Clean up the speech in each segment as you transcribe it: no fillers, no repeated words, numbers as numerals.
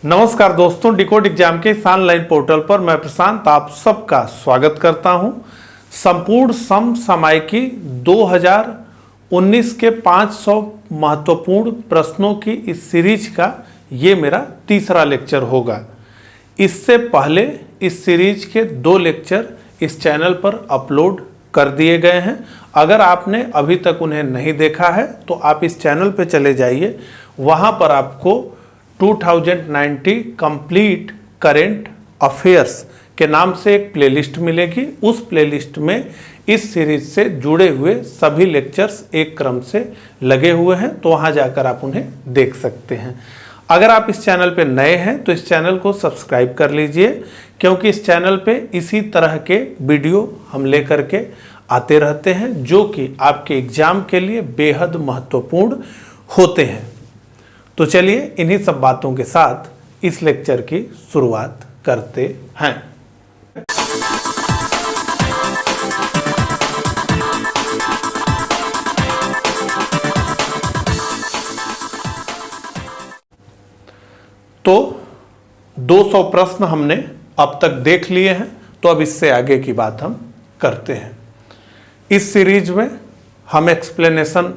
नमस्कार दोस्तों, decode exam के इस ऑनलाइन पोर्टल पर मैं प्रशांत आप सबका स्वागत करता हूं। संपूर्ण समसामयिकी 2019 के 500 महत्वपूर्ण प्रश्नों की इस सीरीज का ये मेरा तीसरा लेक्चर होगा। इससे पहले इस सीरीज के 2 लेक्चर इस चैनल पर अपलोड कर दिए गए हैं। अगर आपने अभी तक उन्हें नहीं देखा है तो आप इस चैनल पर चले जाइए, वहाँ पर आपको 2090 कंप्लीट करेंट अफेयर्स के नाम से एक प्लेलिस्ट मिलेगी। उस प्लेलिस्ट में इस सीरीज से जुड़े हुए सभी लेक्चर्स एक क्रम से लगे हुए हैं, तो वहां जाकर आप उन्हें देख सकते हैं। अगर आप इस चैनल पे नए हैं तो इस चैनल को सब्सक्राइब कर लीजिए, क्योंकि इस चैनल पे इसी तरह के वीडियो हम लेकर के आते रहते हैं जो कि आपके एग्जाम के लिए बेहद महत्वपूर्ण होते हैं। तो चलिए इन्हीं सब बातों के साथ इस लेक्चर की शुरुआत करते हैं। तो 200 प्रश्न हमने अब तक देख लिए हैं, तो अब इससे आगे की बात हम करते हैं। इस सीरीज में हम एक्सप्लेनेशन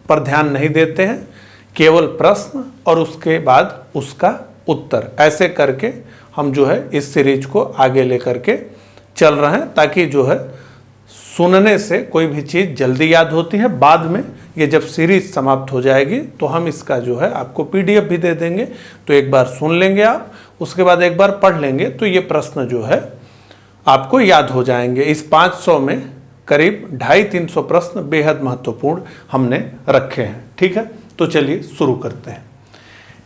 पर ध्यान नहीं देते हैं, केवल प्रश्न और उसके बाद उसका उत्तर, ऐसे करके हम जो है इस सीरीज को आगे लेकर के चल रहे हैं, ताकि जो है सुनने से कोई भी चीज़ जल्दी याद होती है। बाद में ये जब सीरीज समाप्त हो जाएगी तो हम इसका जो है आपको पीडीएफ भी दे देंगे, तो एक बार सुन लेंगे आप, उसके बाद एक बार पढ़ लेंगे तो ये प्रश्न जो है आपको याद हो जाएंगे। इस 500 में करीब 250-300 प्रश्न बेहद महत्वपूर्ण हमने रखे हैं। ठीक है, तो चलिए शुरू करते हैं।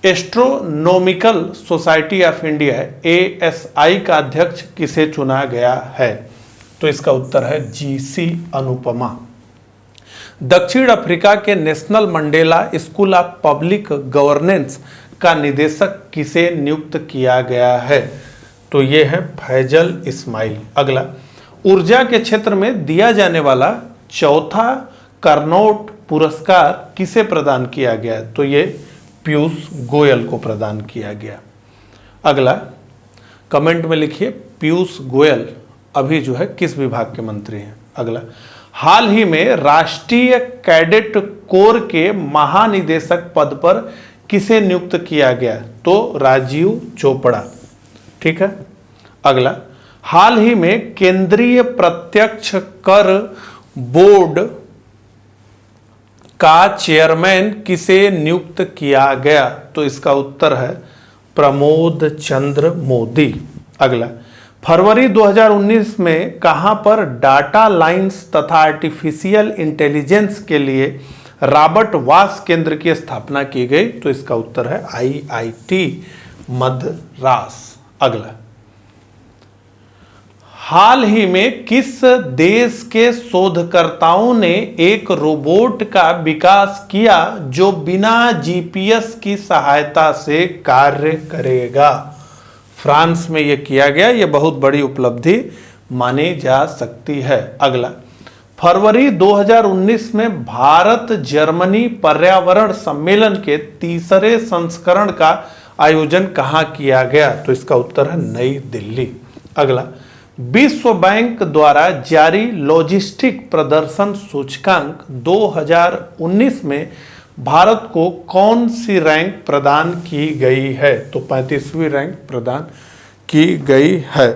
Astronomical society of India ASI का अध्यक्ष किसे चुना गया है? तो इसका उत्तर है GC अनुपमा। दक्षिण अफ्रीका के national Mandela school of public governance का निदेशक किसे नियुक्त किया गया है? तो ये है फैजल इस्माइल। अगला, ऊर्जा के क्षेत्र में दिया जाने वाला चौथा कार्नोट पुरस्कार किसे प्रदान किया गया? तो ये पीयूष गोयल को प्रदान किया गया। अगला, कमेंट में लिखिए पीयूष गोयल अभी जो है किस विभाग के मंत्री हैं। अगला, हाल ही में राष्ट्रीय कैडेट कोर के महानिदेशक पद पर किसे नियुक्त किया गया? तो राजीव चोपड़ा। ठीक है। अगला, हाल ही में केंद्रीय प्रत्यक्ष कर बोर्ड का चेयरमैन किसे नियुक्त किया गया? तो इसका उत्तर है प्रमोद चंद्र मोदी। अगला, फरवरी 2019 में कहां पर डाटा लाइंस तथा आर्टिफिशियल इंटेलिजेंस के लिए रॉबर्ट वास केंद्र की स्थापना की गई? तो इसका उत्तर है IIT मद्रास। अगला, हाल ही में किस देश के शोधकर्ताओं ने एक रोबोट का विकास किया जो बिना GPS की सहायता से कार्य करेगा? फ्रांस में यह किया गया। यह बहुत बड़ी उपलब्धि मानी जा सकती है। अगला, फरवरी 2019 में भारत जर्मनी पर्यावरण सम्मेलन के तीसरे संस्करण का आयोजन कहां किया गया? तो इसका उत्तर है नई दिल्ली। अगला, विश्व बैंक द्वारा जारी लॉजिस्टिक प्रदर्शन सूचकांक 2019 में भारत को कौन सी रैंक प्रदान की गई है? तो 35वीं रैंक प्रदान की गई है।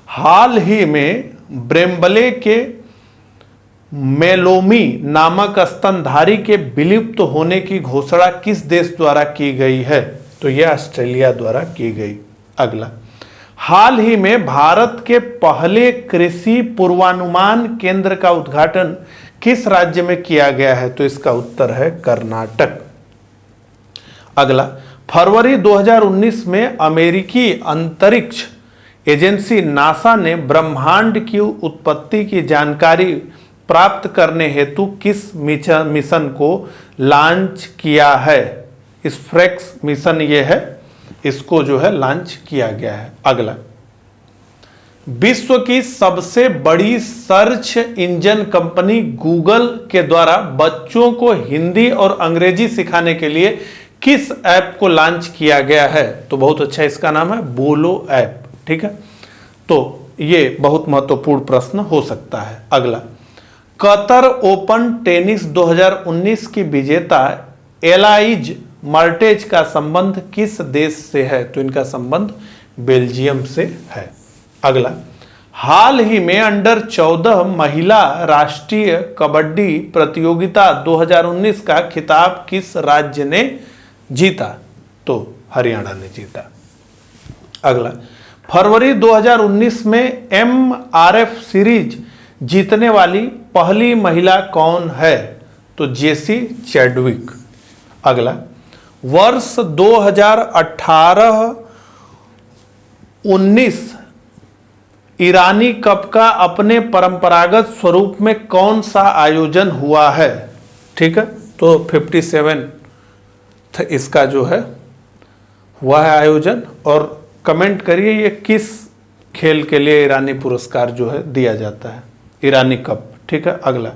हाल ही में ब्रेम्बले के मेलोमी नामक स्तनधारी के विलुप्त होने की घोषणा किस देश द्वारा की गई है? तो यह ऑस्ट्रेलिया द्वारा की गई। अगला, हाल ही में भारत के पहले कृषि पूर्वानुमान केंद्र का उद्घाटन किस राज्य में किया गया है? तो इसका उत्तर है कर्नाटक। अगला, फरवरी 2019 में अमेरिकी अंतरिक्ष एजेंसी नासा ने ब्रह्मांड की उत्पत्ति की जानकारी प्राप्त करने हेतु किस मिशन को लॉन्च किया है? स्फेरेक्स मिशन ये है, इसको जो है लॉन्च किया गया है। अगला, विश्व की सबसे बड़ी सर्च इंजन कंपनी गूगल के द्वारा बच्चों को हिंदी और अंग्रेजी सिखाने के लिए किस ऐप को लॉन्च किया गया है? तो बहुत अच्छा, इसका नाम है बोलो ऐप। ठीक है, तो ये बहुत महत्वपूर्ण प्रश्न हो सकता है। अगला, कतर ओपन टेनिस 2019 की विजेता एलाइज मर्टेज का संबंध किस देश से है? तो इनका संबंध बेल्जियम से है। अगला, हाल ही में अंडर 14 महिला राष्ट्रीय कबड्डी प्रतियोगिता 2019 का खिताब किस राज्य ने जीता? तो हरियाणा ने जीता। अगला, फरवरी 2019 में MRF सीरीज जीतने वाली पहली महिला कौन है? तो जेसी चैडविक। अगला, वर्ष 2018-19 ईरानी कप का अपने परंपरागत स्वरूप में कौन सा आयोजन हुआ है? ठीक है, तो 57 इसका जो है हुआ है आयोजन। और कमेंट करिए ये किस खेल के लिए ईरानी पुरस्कार जो है दिया जाता है, ईरानी कप। ठीक है, अगला,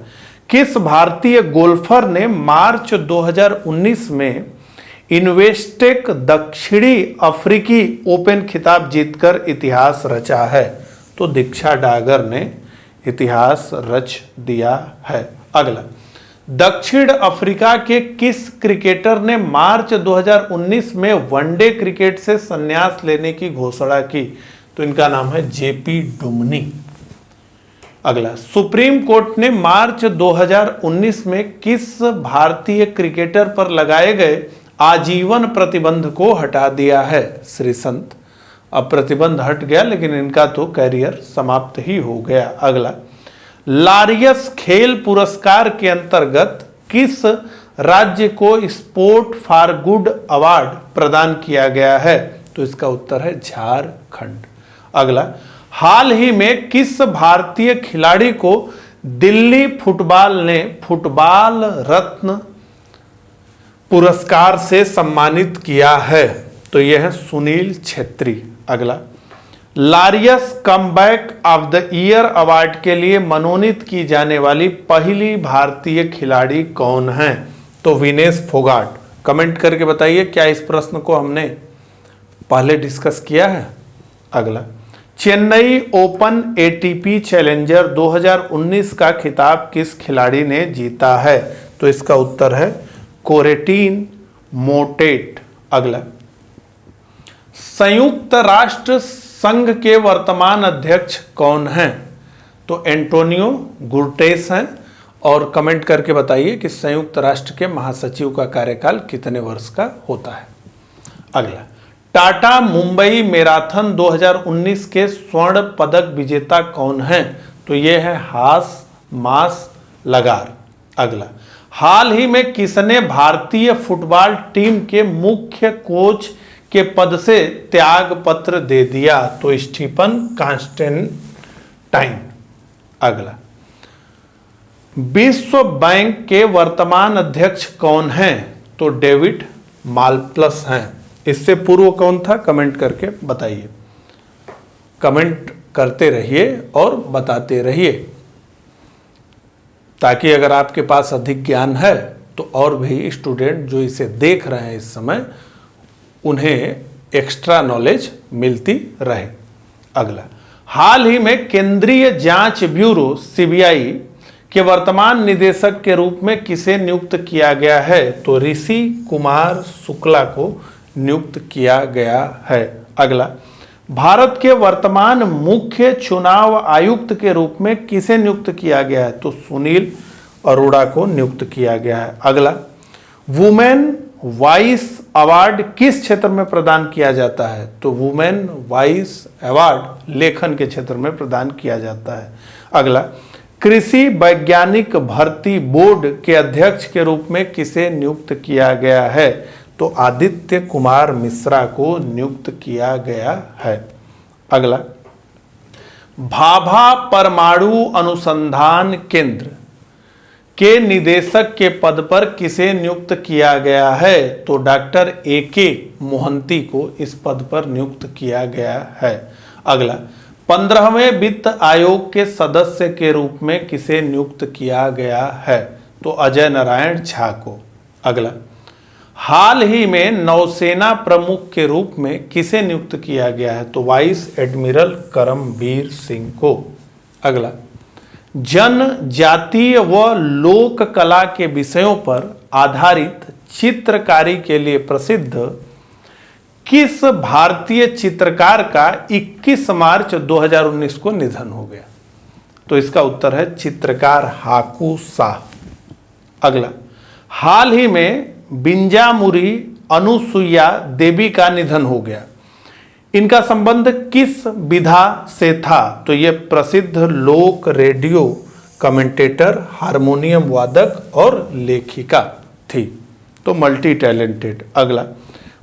किस भारतीय गोल्फर ने मार्च 2019 में इन्वेस्टेक दक्षिणी अफ्रीकी ओपन खिताब जीतकर इतिहास रचा है? तो दीक्षा डागर ने इतिहास रच दिया है। अगला, दक्षिण अफ्रीका के किस क्रिकेटर ने मार्च 2019 में वनडे क्रिकेट से संन्यास लेने की घोषणा की? तो इनका नाम है जेपी डुमनी। अगला, सुप्रीम कोर्ट ने मार्च 2019 में किस भारतीय क्रिकेटर पर लगाए गए आजीवन प्रतिबंध को हटा दिया है? श्रीसंत। अब प्रतिबंध हट गया, लेकिन इनका तो कैरियर समाप्त ही हो गया। अगला, लारियस खेल पुरस्कार के अंतर्गत किस राज्य को स्पोर्ट फॉर गुड अवार्ड प्रदान किया गया है? तो इसका उत्तर है झारखंड। अगला, हाल ही में किस भारतीय खिलाड़ी को दिल्ली फुटबॉल ने फुटबॉल रत्न पुरस्कार से सम्मानित किया है? तो यह है सुनील छेत्री। अगला, Laureus comeback of the year award के लिए मनोनीत की जाने वाली पहली भारतीय खिलाड़ी कौन है? तो विनेश फोगाट। कमेंट करके बताइए क्या इस प्रश्न को हमने पहले डिस्कस किया है? अगला, चेन्नई ओपन ATP चैलेंजर 2019 का खिताब किस खिलाड़ी ने जीता है? तो इसका उत्तर है कोरेटिन मोटेट। अगला, संयुक्त राष्ट्र संघ के वर्तमान अध्यक्ष कौन हैं? तो एंटोनियो गुटेरेस हैं। और कमेंट करके बताइए कि संयुक्त राष्ट्र के महासचिव का कार्यकाल कितने वर्ष का होता है। अगला, टाटा मुंबई मैराथन 2019 के स्वर्ण पदक विजेता कौन हैं? तो ये है हास मास लगार। अगला, हाल ही में किसने भारतीय फुटबॉल टीम के मुख्य कोच के पद से त्याग पत्र दे दिया? तो स्टीफन कॉन्स्टेंटाइन। अगला, विश्व बैंक के वर्तमान अध्यक्ष कौन हैं? तो डेविड मालपस हैं। इससे पूर्व कौन था? कमेंट करके बताइए। कमेंट करते रहिए और बताते रहिए, ताकि अगर आपके पास अधिक ज्ञान है तो और भी स्टूडेंट जो इसे देख रहे हैं इस समय, उन्हें एक्स्ट्रा नॉलेज मिलती रहे। अगला, हाल ही में केंद्रीय जांच ब्यूरो CBI के वर्तमान निदेशक के रूप में किसे नियुक्त किया गया है? तो ऋषि कुमार शुक्ला को नियुक्त किया गया है। अगला, भारत के वर्तमान मुख्य चुनाव आयुक्त के रूप में किसे नियुक्त किया गया है? तो सुनील अरोड़ा को नियुक्त किया गया है। अगला, वुमेन वॉइस अवार्ड किस क्षेत्र में प्रदान किया जाता है? तो वुमेन वॉइस अवार्ड लेखन के क्षेत्र में प्रदान किया जाता है। अगला, कृषि वैज्ञानिक भर्ती बोर्ड के अध्यक्ष के रूप में किसे नियुक्त किया गया है? तो आदित्य कुमार मिश्रा को नियुक्त किया गया है। अगला, भाभा परमाणु अनुसंधान केंद्र के निदेशक के पद पर किसे नियुक्त किया गया है? तो डॉक्टर AK मोहंती को इस पद पर नियुक्त किया गया है। अगला, 15वें वित्त आयोग के सदस्य के रूप में किसे नियुक्त किया गया है? तो अजय नारायण झा को। अगला, हाल ही में नौसेना प्रमुख के रूप में किसे नियुक्त किया गया है? तो वाइस एडमिरल करमबीर सिंह को। अगला, जनजातीय व लोक कला के विषयों पर आधारित चित्रकारी के लिए प्रसिद्ध किस भारतीय चित्रकार का 21 मार्च 2019 को निधन हो गया? तो इसका उत्तर है चित्रकार हाकू साह। अगला, हाल ही में बिंजामुरी अनुसुईया देवी का निधन हो गया। इनका संबंध किस विधा से था? तो ये प्रसिद्ध लोक रेडियो कमेंटेटर, हारमोनियम वादक और लेखिका थी, तो मल्टी टैलेंटेड। अगला,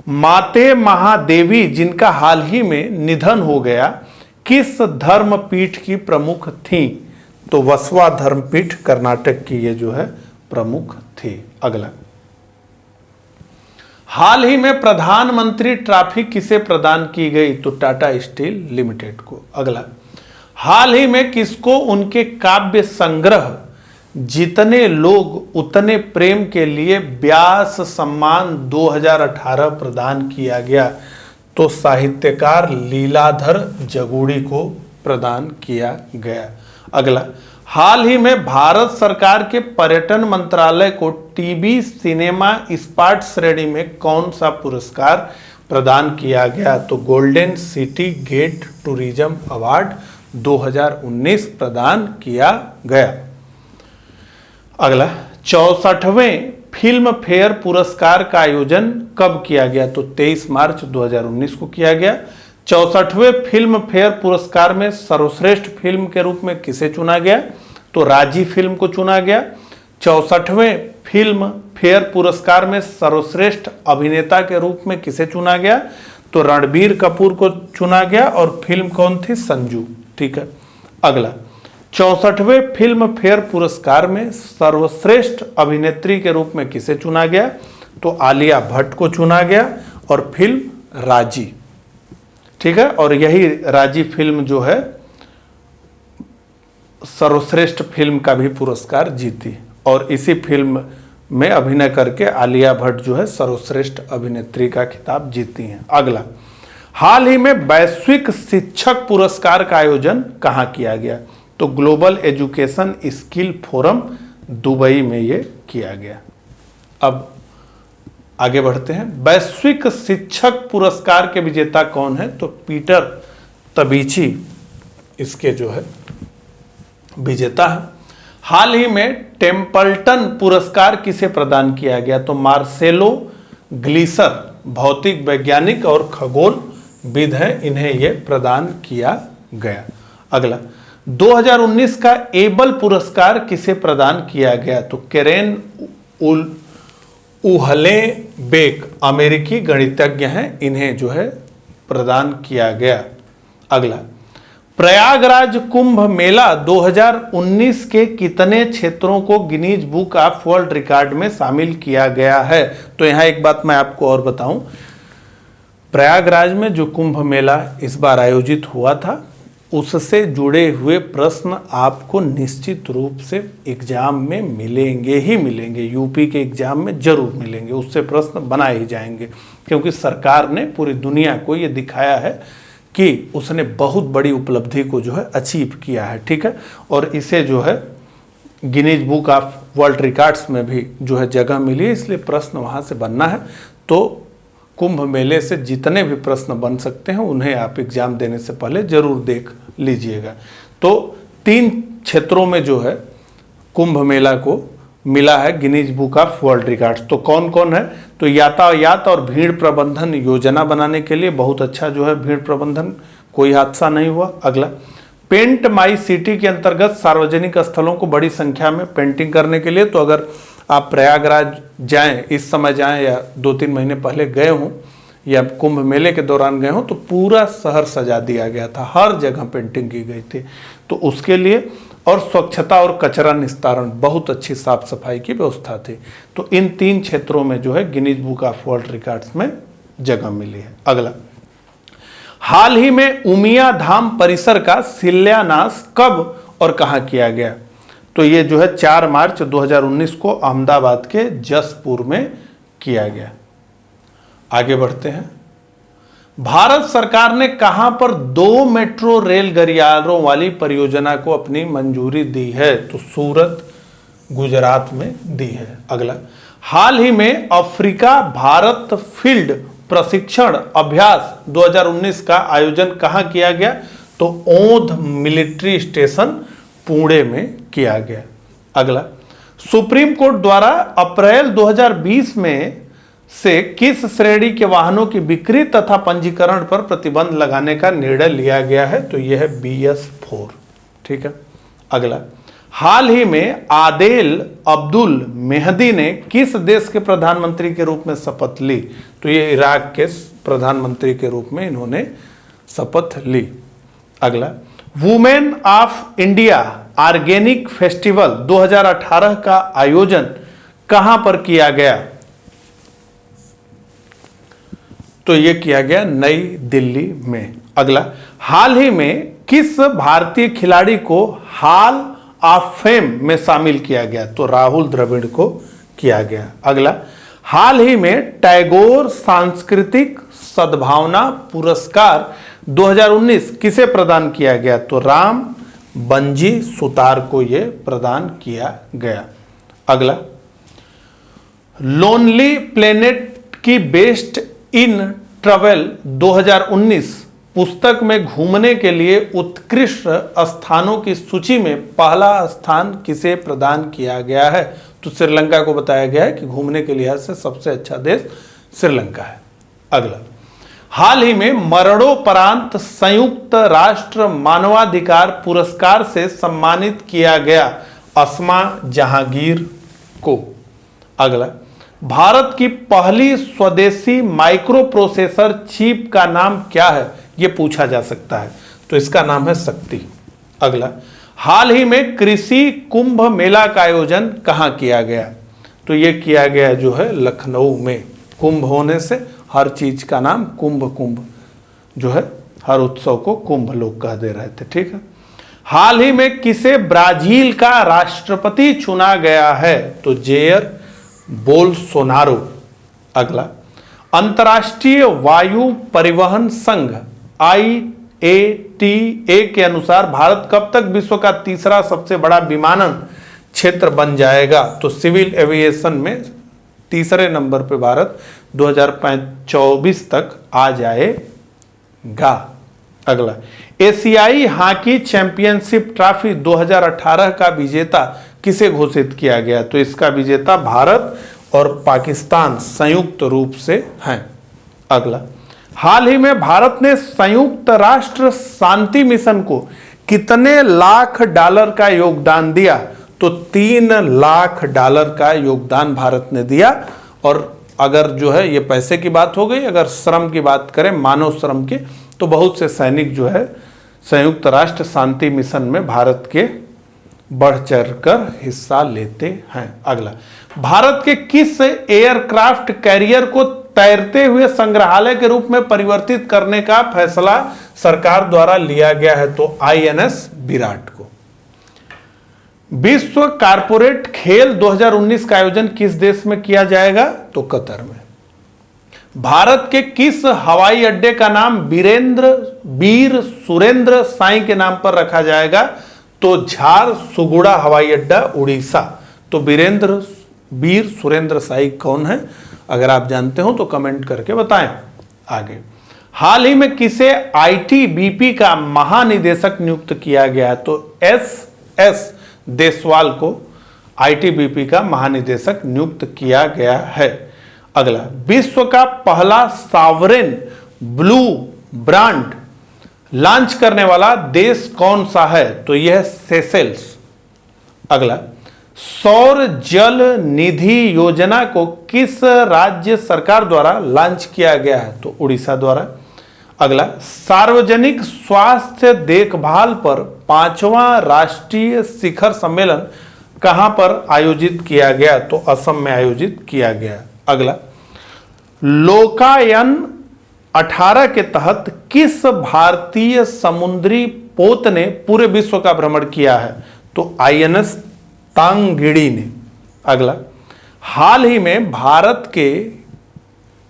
माते महादेवी जिनका हाल ही में निधन हो गया, किस धर्मपीठ की प्रमुख थी? तो वसवा धर्मपीठ कर्नाटक की ये जो है प्रमुख थी। अगला, हाल ही में प्रधानमंत्री ट्रॉफी किसे प्रदान की गई? तो टाटा स्टील लिमिटेड को। अगला, हाल ही में किसको उनके काव्य संग्रह जितने लोग उतने प्रेम के लिए व्यास सम्मान 2018 प्रदान किया गया? तो साहित्यकार लीलाधर जगूड़ी को प्रदान किया गया। अगला, हाल ही में भारत सरकार के पर्यटन मंत्रालय को टीवी सिनेमा स्पॉट श्रेणी में कौन सा पुरस्कार प्रदान किया गया? तो Golden City Gate Tourism Award 2019 प्रदान किया गया। अगला, 64वें फिल्म फेयर पुरस्कार का आयोजन कब किया गया? तो 23 मार्च 2019 को किया गया। 64वें फिल्म फेयर पुरस्कार में सर्वश्रेष्ठ फिल्म के रूप में किसे चुना गया? तो राजी फिल्म को चुना गया। 64वें फिल्म फेयर पुरस्कार में सर्वश्रेष्ठ अभिनेता के रूप में किसे चुना गया? तो रणबीर कपूर को चुना गया। और फिल्म कौन थी? संजू। ठीक है। अगला, 64वें फिल्म फेयर पुरस्कार में सर्वश्रेष्ठ अभिनेत्री के रूप में किसे चुना गया? तो आलिया भट्ट को चुना गया और फिल्म राजी। ठीक है। और यही राजी फिल्म जो है सर्वश्रेष्ठ फिल्म का भी पुरस्कार जीती और इसी फिल्म में अभिनय करके आलिया भट्ट जो है सर्वश्रेष्ठ अभिनेत्री का खिताब जीती हैं। अगला, हाल ही में वैश्विक शिक्षक पुरस्कार का आयोजन कहाँ किया गया? तो global education skill forum Dubai में ये किया गया। अब आगे बढ़ते हैं। वैश्विक शिक्षक पुरस्कार के विजेता कौन है? तो पीटर तबीची इसके जो है विजेता है। हाल ही में टेम्पल्टन पुरस्कार किसे प्रदान किया गया? तो मार्सेलो ग्लीसर भौतिक वैज्ञानिक और खगोलविद हैं, इन्हें यह प्रदान किया गया। अगला, 2019 का एबल पुरस्कार किसे प्रदान किया गया? तो केरेन उहलेबेक अमेरिकी गणितज्ञ हैं, इन्हें जो है प्रदान किया गया। अगला, प्रयागराज कुंभ मेला 2019 के कितने क्षेत्रों को Guinness book of world record में शामिल किया गया है? तो यहां एक बात मैं आपको और बताऊं, प्रयागराज में जो कुंभ मेला इस बार आयोजित हुआ था उससे जुड़े हुए प्रश्न आपको निश्चित रूप से एग्जाम में मिलेंगे ही मिलेंगे, यूपी के एग्जाम में जरूर मिलेंगे, उससे प्रश्न बनाए ही जाएंगे, क्योंकि सरकार ने पूरी दुनिया को ये दिखाया है कि उसने बहुत बड़ी उपलब्धि को जो है अचीव किया है। ठीक है। और इसे जो है Guinness book of world records में भी जो है जगह मिली है, इसलिए प्रश्न वहाँ से बनना है। तो कुंभ मेले से जितने भी प्रश्न बन सकते हैं उन्हें आप एग्जाम देने से पहले जरूर देख लीजिएगा। तो 3 क्षेत्रों में जो है कुंभ मेला को मिला है Guinness book of world records. तो कौन कौन है? तो यातायात और भीड़ प्रबंधन योजना बनाने के लिए बहुत अच्छा जो है भीड़ प्रबंधन, कोई हादसा नहीं हुआ। अगला, पेंट माई सिटी के अंतर्गत सार्वजनिक स्थलों को बड़ी संख्या में पेंटिंग करने के लिए, तो अगर आप प्रयागराज जाएं, इस समय जाएं या 2-3 महीने पहले गए हों या कुंभ मेले के दौरान गए हों, तो पूरा शहर सजा दिया गया था, हर जगह पेंटिंग की गई थी। तो उसके लिए और स्वच्छता और कचरा निस्तारण, बहुत अच्छी साफ सफाई की व्यवस्था थी। तो इन 3 क्षेत्रों में जो है Guinness book of world records में जगह मिली है। अगला, हाल ही में उमिया धाम परिसर का शिलान्यास कब और कहां किया गया? तो ये जो है 4 मार्च 2019 को अहमदाबाद के जसपुर में किया गया। आगे बढ़ते हैं। भारत सरकार ने कहां पर 2 मेट्रो रेल गलियारों वाली परियोजना को अपनी मंजूरी दी है? तो सूरत, गुजरात में दी है। अगला, हाल ही में अफ्रीका भारत फील्ड प्रशिक्षण अभ्यास 2019 का आयोजन कहां किया गया? तो ओंध मिलिट्री स्टेशन पुणे में किया गया। अगला, सुप्रीम कोर्ट द्वारा अप्रैल 2020 में से किस श्रेणी के वाहनों की बिक्री तथा पंजीकरण पर प्रतिबंध लगाने का निर्णय लिया गया है? तो यह है BS4। ठीक है। अगला, हाल ही में आदेल अब्दुल मेहदी ने किस देश के प्रधानमंत्री के रूप में शपथ ली? तो ये इराक के प्रधानमंत्री के रूप में इन्होंने शपथ ली। अगला, women of India organic festival 2018 का आयोजन कहां पर किया गया? तो यह किया गया नई दिल्ली में। अगला, हाल ही में किस भारतीय खिलाड़ी को हॉल ऑफ फेम में शामिल किया गया? तो राहुल द्रविड़ को किया गया। अगला, हाल ही में टैगोर सांस्कृतिक सद्भावना पुरस्कार 2019 किसे प्रदान किया गया? तो राम बंजी सुतार को यह प्रदान किया गया। अगला, लोनली प्लेनेट की बेस्ट इन ट्रैवल 2019 पुस्तक में घूमने के लिए उत्कृष्ट स्थानों की सूची में पहला स्थान किसे प्रदान किया गया है? तो श्रीलंका को बताया गया है कि घूमने के लिहाज से सबसे अच्छा देश श्रीलंका है। अगला, हाल ही में मरणोपरांत संयुक्त राष्ट्र मानवाधिकार पुरस्कार से सम्मानित किया गया अस्मा जहांगीर को। अगला, भारत की पहली स्वदेशी माइक्रो प्रोसेसर चिप का नाम क्या है? यह पूछा जा सकता है। तो इसका नाम है शक्ति। अगला, हाल ही में कृषि कुंभ मेला का आयोजन कहां किया गया? तो यह किया गया जो है लखनऊ में। कुंभ होने से हर चीज का नाम कुंभ जो है, हर उत्सव को कुंभ लोग कह दे रहे थे। ठीक है। हाल ही में किसे ब्राजील का राष्ट्रपति चुना गया है? तो जेयर बोल्सोनारो। अगला, अंतर्राष्ट्रीय वायु परिवहन संघ IATA के अनुसार भारत कब तक विश्व का तीसरा सबसे बड़ा विमानन क्षेत्र बन जाएगा? तो सिविल एविएशन में तीसरे नंबर पे भारत 2024 तक आ जाएगा। अगला, एशियाई हॉकी चैंपियनशिप ट्रॉफी 2018 का विजेता किसे घोषित किया गया? तो इसका विजेता भारत और पाकिस्तान संयुक्त रूप से हैं। अगला, हाल ही में भारत ने संयुक्त राष्ट्र शांति मिशन को कितने लाख डॉलर का योगदान दिया? तो $3 लाख का योगदान भारत ने दिया। और अगर जो है ये पैसे की बात हो गई, अगर श्रम की बात करें, मानव श्रम की, तो बहुत से सैनिक जो है संयुक्त राष्ट्र शांति मिशन में भारत के बढ़ चढ़कर हिस्सा लेते हैं। अगला, भारत के किस एयरक्राफ्ट कैरियर को तैरते हुए संग्रहालय के रूप में परिवर्तित करने का फैसला सरकार द्वारा लिया गया है? तो INS विराट को। विश्व कारपोरेट खेल 2019 का आयोजन किस देश में किया जाएगा? तो कतर में। भारत के किस हवाई अड्डे का नाम वीर सुरेंद्र साई के नाम पर रखा जाएगा? तो झारसुगुड़ा हवाई अड्डा, उड़ीसा। तो वीर सुरेंद्र साई कौन है? अगर आप जानते हो तो कमेंट करके बताएं। आगे, हाल ही में किसे ITBP का महानिदेशक नियुक्त किया गया? तो SS देसवाल को ITBP का महानिदेशक नियुक्त किया गया है। अगला, विश्व का पहला सॉवरेन ब्लू ब्रांड लॉन्च करने वाला देश कौन सा है? तो यह सेशेल्स। अगला, सौर जल निधि योजना को किस राज्य सरकार द्वारा लॉन्च किया गया है? तो उड़ीसा द्वारा। अगला, सार्वजनिक स्वास्थ्य देखभाल पर 5वां राष्ट्रीय शिखर सम्मेलन कहां पर आयोजित किया गया? तो असम में आयोजित किया गया। अगला, लोकायन 18 के तहत किस भारतीय समुद्री पोत ने पूरे विश्व का भ्रमण किया है? तो INS तांगिड़ी ने। अगला, हाल ही में भारत के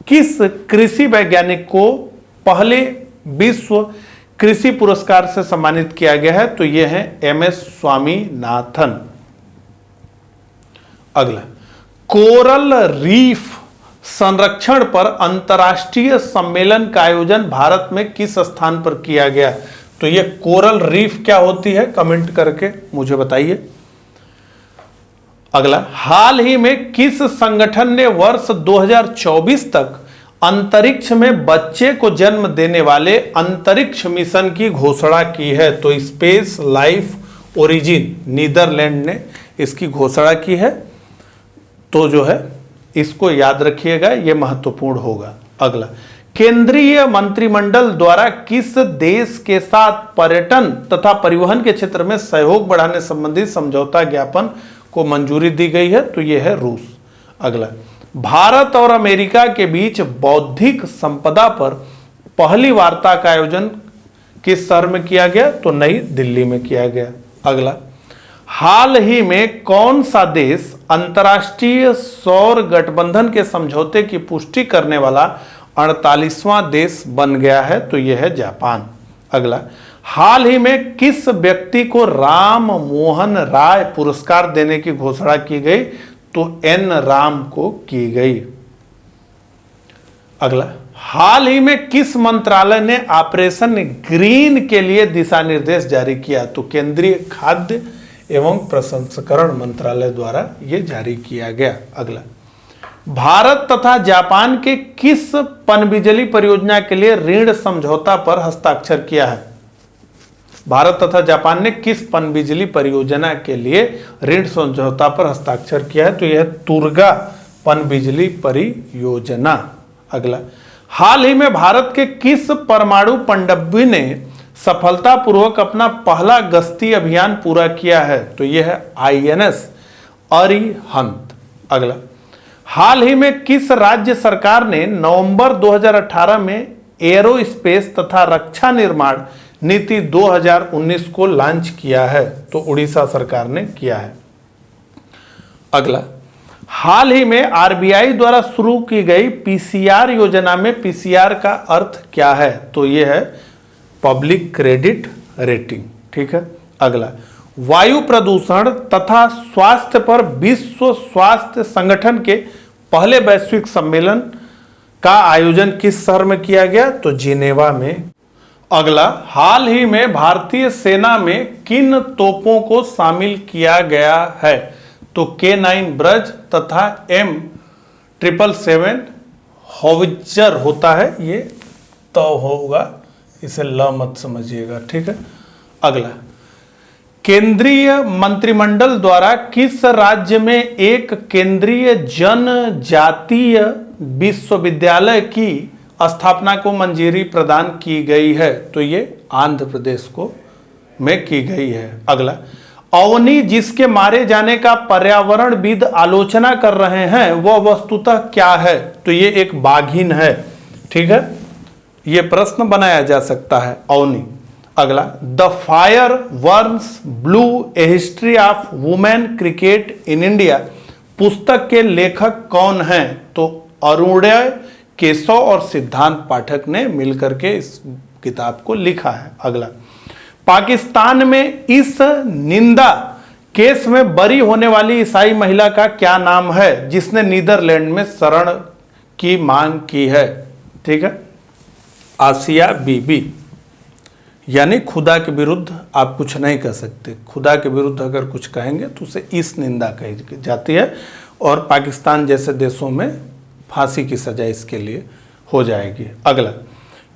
किस कृषि वैज्ञानिक को पहले विश्व कृषि पुरस्कार से सम्मानित किया गया है? तो यह है एमएस स्वामीनाथन। अगला, कोरल रीफ संरक्षण पर अंतर्राष्ट्रीय सम्मेलन का आयोजन भारत में किस स्थान पर किया गया? तो यह कोरल रीफ क्या होती है, कमेंट करके मुझे बताइए। अगला, हाल ही में किस संगठन ने वर्ष 2024 तक अंतरिक्ष में बच्चे को जन्म देने वाले अंतरिक्ष मिशन की घोषणा की है? तो स्पेस लाइफ ओरिजिन, नीदरलैंड ने इसकी घोषणा की है। तो जो है इसको याद रखिएगा, यह महत्वपूर्ण होगा। अगला, केंद्रीय मंत्रिमंडल द्वारा किस देश के साथ पर्यटन तथा परिवहन के क्षेत्र में सहयोग बढ़ाने संबंधी समझौता ज्ञापन को मंजूरी दी गई है? तो यह है रूस। अगला, भारत और अमेरिका के बीच बौद्धिक संपदा पर पहली वार्ता का आयोजन किस शहर में किया गया? तो नई दिल्ली में किया गया। अगला, हाल ही में कौन सा देश अंतर्राष्ट्रीय सौर गठबंधन के समझौते की पुष्टि करने वाला 48वां देश बन गया है? तो यह है जापान। अगला, हाल ही में किस व्यक्ति को राम मोहन राय पुरस्कार देने की घोषणा की गई? तो एन राम को की गई। अगला, हाल ही में किस मंत्रालय ने ऑपरेशन ग्रीन के लिए दिशा निर्देश जारी किया? तो केंद्रीय खाद्य एवं प्रसंस्करण मंत्रालय द्वारा यह जारी किया गया। अगला, भारत तथा जापान के किस पनबिजली परियोजना के लिए ऋण समझौता पर हस्ताक्षर किया है? भारत तथा जापान ने किस पनबिजली परियोजना के लिए ऋण समझौता पर हस्ताक्षर किया है? तो यह तुर्गा पनबिजली परियोजना। अगला, हाल ही में भारत के किस परमाणु पनडुब्बी ने सफलतापूर्वक अपना पहला गश्ती अभियान पूरा किया है? तो यह है आईएनएस अरिहंत। अगला, हाल ही में किस राज्य सरकार ने नवंबर 2018 में एरोस्पेस तथा रक्षा निर्माण नीति 2019 को लॉन्च किया है? तो उड़ीसा सरकार ने किया है। अगला, हाल ही में आरबीआई द्वारा शुरू की गई पीसीआर योजना में पीसीआर का अर्थ क्या है? तो यह है पब्लिक क्रेडिट रेटिंग। ठीक है। अगला, वायु प्रदूषण तथा स्वास्थ्य पर विश्व स्वास्थ्य संगठन के पहले वैश्विक सम्मेलन का आयोजन किस शहर में किया गया? तो जिनेवा में। अगला, हाल ही में भारतीय सेना में किन तोपों को शामिल किया गया है? तो K9 ब्रज तथा M777 हॉवित्जर होता है, ये तो होगा, इसे ल मत समझिएगा। ठीक है। अगला, केंद्रीय मंत्रिमंडल द्वारा किस राज्य में एक केंद्रीय जनजातीय विश्वविद्यालय की स्थापना को मंजूरी प्रदान की गई है? तो ये आंध्र प्रदेश को में की गई है। अगला, अवनी जिसके मारे जाने का पर्यावरणविद आलोचना कर रहे हैं वह वस्तुतः क्या है? तो ये एक बाघिन है। ठीक है, ये प्रश्न बनाया जा सकता है, अवनी। अगला, the fire varnas blue A history of women cricket in India पुस्तक के लेखक कौन हैं? तो अरुणोदय केशव और सिद्धांत पाठक ने मिलकर के इस किताब को लिखा है। अगला, पाकिस्तान में इस निंदा केस में बरी होने वाली ईसाई महिला का क्या नाम है जिसने नीदरलैंड में शरण की मांग की है? ठीक है, आसिया बीबी। यानी खुदा के विरुद्ध आप कुछ नहीं कह सकते, खुदा के विरुद्ध अगर कुछ कहेंगे तो उसे इस निंदा कही जाती है और पाकिस्तान जैसे देशों में फांसी की सजा इसके लिए हो जाएगी। अगला,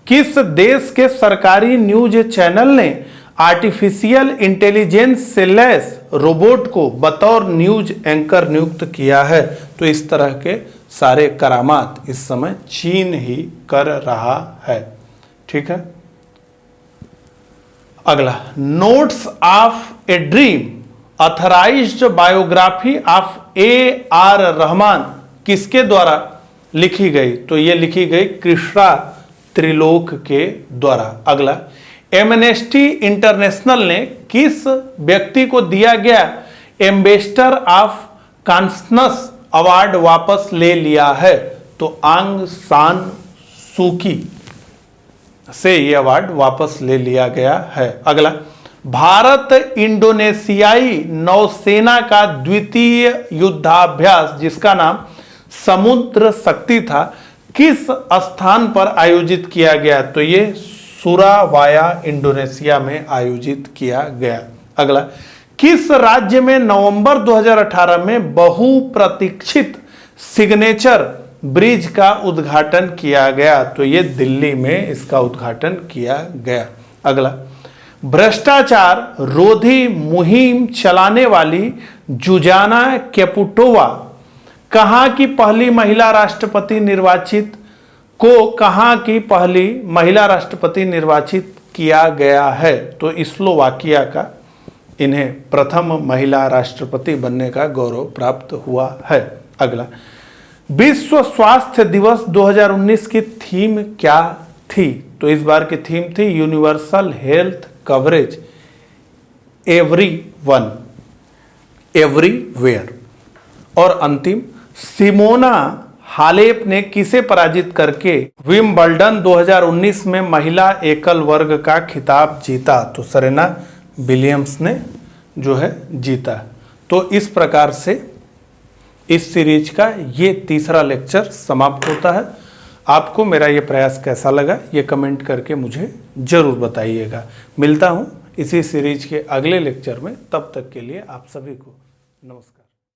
किस देश के सरकारी न्यूज चैनल ने आर्टिफिशियल इंटेलिजेंस से लैस रोबोट को बतौर न्यूज एंकर नियुक्त किया है? तो इस तरह के सारे करामात इस समय चीन ही कर रहा है। ठीक है। अगला, notes of a dream authorised biography of AR Rahman किसके द्वारा लिखी गई? तो ये लिखी गई कृष्णा त्रिलोक के द्वारा। अगला, एमनेस्टी इंटरनेशनल ने किस व्यक्ति को दिया गया एम्बेसडर ऑफ कॉन्शस अवार्ड वापस ले लिया है? तो आंग सान सूकी से ये अवार्ड वापस ले लिया गया है। अगला, भारत इंडोनेशियाई नौसेना का द्वितीय युद्धाभ्यास जिसका नाम समुद्र शक्ति था किस स्थान पर आयोजित किया गया? तो ये सुरावाया इंडोनेशिया में आयोजित किया गया। अगला, किस राज्य में नवंबर 2018 में बहुप्रतीक्षित सिग्नेचर ब्रिज का उद्घाटन किया गया? तो ये दिल्ली में इसका उद्घाटन किया गया। अगला, भ्रष्टाचार रोधी मुहिम चलाने वाली जुजाना केपुटोवा कहाँ की पहली महिला राष्ट्रपति निर्वाचित किया गया है? तो स्लोवाकिया का इन्हें प्रथम महिला राष्ट्रपति बनने का गौरव प्राप्त हुआ है। अगला, विश्व स्वास्थ्य दिवस 2019 की थीम क्या थी? तो इस बार की थीम थी universal health coverage everyone everywhere. और अंतिम, सिमोना हालेप ने किसे पराजित करके विंबलडन 2019 में महिला एकल वर्ग का खिताब जीता? तो सेरेना विलियम्स ने जो है जीता। तो इस प्रकार से इस सीरीज का ये तीसरा लेक्चर समाप्त होता है। आपको मेरा ये प्रयास कैसा लगा ये कमेंट करके मुझे जरूर बताइएगा। मिलता हूँ इसी सीरीज के अगले लेक्चर में, तब तक के लिए आप सभी को नमस्कार।